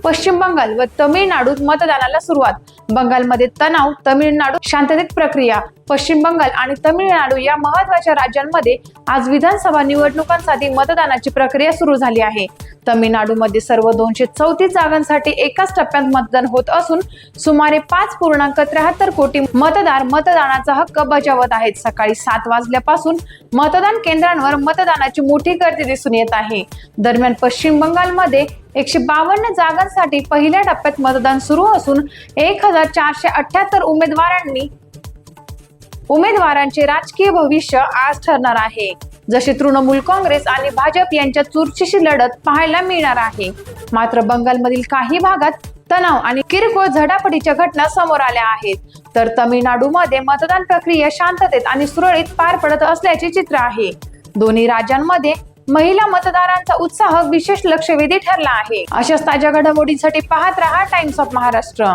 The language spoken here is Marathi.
पश्चिम बंगाल व तमिळनाडूत मतदानाला सुरुवात. बंगालमध्ये तणाव, तमिळनाडूत शांततेत प्रक्रिया. पश्चिम बंगाल आणि तमिळनाडू या महत्त्वाच्या राज्यांमध्ये आज विधानसभा निवडणुकांसाठी मतदानाची प्रक्रिया सुरू झाली आहे. तमिळनाडूमध्ये सर्व 234 जागांसाठी एकाच टप्प्यात मतदान होत असून सुमारे 5.73 कोटी मतदार मतदानाचा हक्क बजावत आहेत. सकाळी 7 वाजल्यापासून मतदान केंद्रांवर मतदानाची मोठी गर्दी दिसून येत आहे. दरम्यान पश्चिम बंगालमध्ये 152 जागांसाठी पहिल्या टप्प्यात मतदान सुरू असून 1478 उमेदवारांचे राजकीय भविष्य आज ठरणार आहे. जसे तृणमूल काँग्रेस आणि भाजप यांच्यात चुरशीची लढत पाहायला मिळणार आहे. मात्र बंगालमधील काही भागात तणाव आणि किरकोळ झटापटीच्या घटना समोर आल्या आहेत. तर तमिळनाडूमध्ये मतदान प्रक्रिया शांततेत आणि सुरळीत पार पडत असल्याचे चित्र आहे. दोन्ही राज्यांमध्ये महिला मतदारांचा उत्साह विशेष लक्षवेधी ठरला आहे. अशाच ताज्या घडामोडींसाठी पाहत रहा टाइम्स ऑफ महाराष्ट्र.